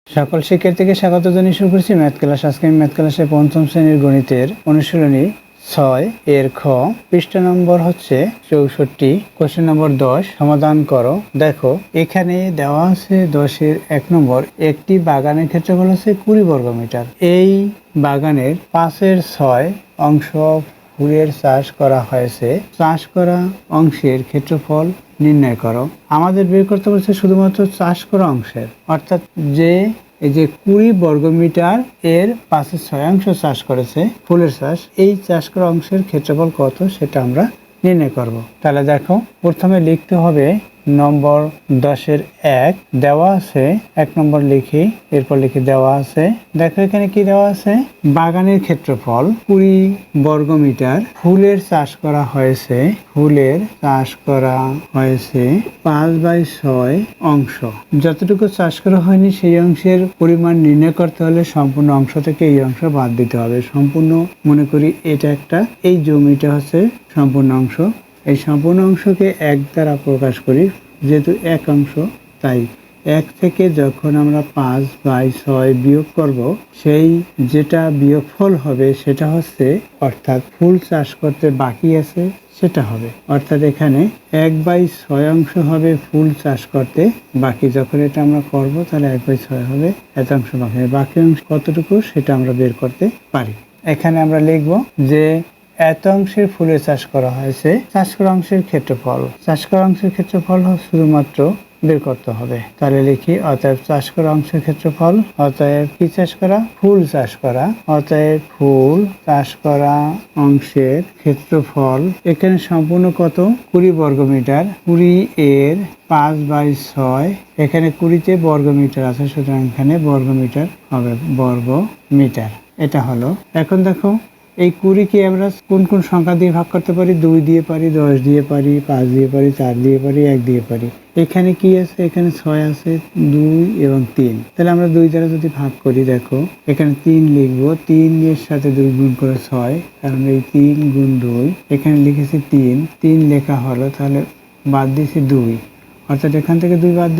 সকল শিক্ষার্থীকে স্বাগত জানিয়ে শুরু করছি ম্যাথ ক্লাস। আজকে আমি ম্যাথ ক্লাসে পঞ্চম শ্রেণীর গণিতের অনুশীলনী 6 এর খ, পৃষ্ঠা নম্বর হচ্ছে 64, কোশ্চেন নম্বর 10 সমাধান করো। দেখো এখানে দেওয়া আছে 10-এর 1 নম্বর, একটি বাগানের ক্ষেত্রফল হচ্ছে 20 বর্গমিটার। এই বাগানের 5-এর 6 অংশ ফুলের চাষ করা হয়েছে। চাষ করা অংশের ক্ষেত্রফল নির্ণয় করো। আমাদের বের করতে বলছে শুধুমাত্র চাষ করা অংশের, অর্থাৎ যে এই যে 20 বর্গমিটার এর 5-এর 6 অংশ চাষ করেছে ফুলের চাষ, এই চাষ করা অংশের ক্ষেত্রফল কত সেটা আমরা নির্ণয় করব। তাহলে দেখো প্রথমে লিখতে হবে নম্বর 10-এর 1 দেওয়া আছে, 1 নম্বর লিখি, এরপর লিখি দেওয়া আছে। দেখো এখানে কি দেওয়া আছে, বাগানের ক্ষেত্রফল 20 বর্গমিটার, ফুলের চাষ করা হয়েছে, ফুলের চাষ করা হয়েছে 5/6 অংশ। যতটুকু চাষ করা হয়নি সেই অংশের পরিমাণ নির্ণয় করতে হলে সম্পূর্ণ অংশ থেকে এই অংশ বাদ দিতে হবে। সম্পূর্ণ মনে করি এটা একটা, এই জমিটা হচ্ছে সম্পূর্ণ অংশ, এই সম্পূর্ণ অংশকে 1 দ্বারা প্রকাশ করি, যেহেতু 1 অংশ তাই 1 থেকে যখন আমরা 5/6 বিয়োগ করব, সেই যেটা বিয়োগফল হবে সেটা হচ্ছে, অর্থাৎ ফুল চাষ করতে বাকি আছে সেটা হবে, অর্থাৎ এখানে 1/6 অংশ হবে ফুল চাষ করতে বাকি। যখন এটা আমরা করব তাহলে 1/6 হবে, এত অংশ বাকি, বাকি অংশ কতটুকু সেটা আমরা বের করতে পারি। এখানে আমরা লিখব যে এত অংশের ফুলের চাষ করা হয়েছে, চাষ করা অংশের ক্ষেত্রফল, চাষ করা অংশের ক্ষেত্রফল শুধুমাত্র বের করতে হবে। তাহলে লিখি অতএব চাষ করা অংশের ক্ষেত্রফল, অতএব কি চাষ করা, ফুল চাষ করা, অতএব ফুল চাষ করা অংশের ক্ষেত্রফল এখানে সম্পূর্ণ কত, 20 বর্গমিটার, 20 এর 5/6, এখানে 20-তে বর্গমিটার আছে সুতরাং এখানে বর্গমিটার হবে, বর্গমিটার এটা হলো। এখন দেখো এই 20-কে আমরা কোন কোন সংখ্যা দিয়ে ভাগ করতে পারি, 2 দিয়ে পারি, 10 দিয়ে পারি, 5 দিয়ে পারি, 4 দিয়ে পারি, 1 দিয়ে পারি। এখানে কি আছে, এখানে 6 আছে, 2 এবং 3, তাহলে আমরা 2 দ্বারা যদি ভাগ করি, দেখো এখানে 3 লিখবো, 3 এর সাথে 2 গুণ করে 6, কারণ এই 3 গুণ 2, এখানে লিখেছি 3 লেখা হলো, তাহলে বাদ দিয়েছি 2, অর্থাৎ এখান থেকে 2 বাদ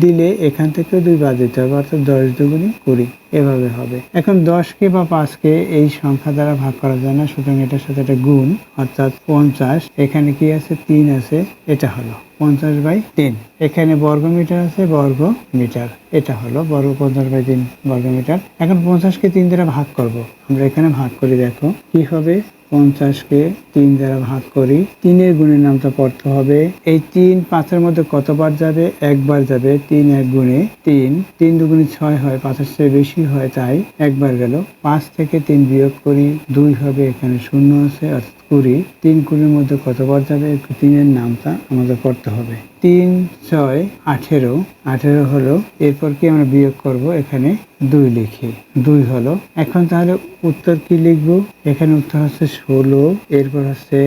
দিলে এখান থেকেও 2 বাদ দিতে হবে, অর্থাৎ 10 দুগুণে 20 এভাবে হবে। এখন 10-কে বা 5-কে এই সংখ্যা দ্বারা ভাগ করা যায় না, সুতরাং এটার সাথে একটা গুণ, অর্থাৎ 50, এখানে কি আছে 3 আছে, এটা হলো 50/3। এখানে বর্গমিটার আছে, বর্গমিটার এটা হলো 50/3 বর্গমিটার। এখন 50-কে 3 দ্বারা ভাগ করব, আমরা এখানে ভাগ করি, দেখো কি হবে, 50-কে 3 দ্বারা ভাগ করি, 3-এর গুণের নামটা পড়তে হবে। এই 3 5-এর মধ্যে কতবার যাবে, একবার যাবে, 3 1 গুণে 3 দুগুণে 6 হয়, 5-এর চেয়ে বেশি হয় তাই একবার গেল। 5 থেকে 3 বিয়োগ করি, 2 হবে, এখানে 0 আছে, অর্থাৎ 20, 3 20-এর মধ্যে কতবার যাবে, 3-এর নামটা আমাদের পড়তে হবে। 3 6 18 হলো, এরপর কি আমরা বিয়োগ করব, এখানে 2 লিখি, 2 হলো। এখন তাহলে উত্তর কি লিখব, এখানে উত্তর হচ্ছে 16, এরপর হচ্ছে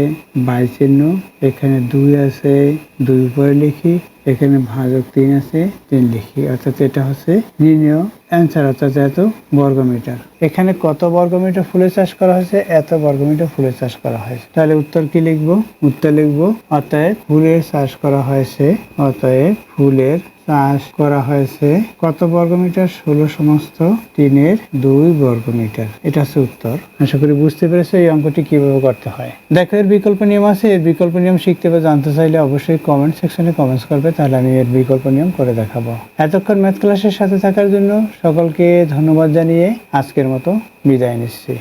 22 চিহ্ন, এখানে 2 আছে, 2 উপরে লিখি, এখানে ভাজক 3 আছে, 3 লিখি, অর্থাৎ এটা হচ্ছে নির্ণয় অ্যান্সার, অর্থাৎ এত বর্গমিটার। এখানে কত বর্গমিটার ফুলের চাষ করা হয়েছে, এত বর্গমিটার ফুলের চাষ করা হয়েছে। তাহলে উত্তর কি লিখব, উত্তর লিখব অতএব ফুলের চাষ করা হয়েছে, অতএব ফুলের চাষ করা হয়েছে কত বর্গমিটার, 16 সমস্ত 3-এর 2 বর্গমিটার। এটা হচ্ছে উত্তর। আশা করি বুঝতে পেরেছো এই অঙ্কটি কিভাবে করতে হয়। দেখো এর বিকল্প নিয়ম আছে, এর বিকল্প নিয়ম শিখতে বা জানতে চাইলে অবশ্যই কমেন্ট সেকশনে কমেন্টস করবে, তাহলে আমি এর বিকল্প নিয়ম করে দেখাবো। এতক্ষণ ম্যাথ ক্লাসের সাথে থাকার জন্য সকলকে ধন্যবাদ জানিয়ে আজকের মতো বিদায় নিচ্ছি।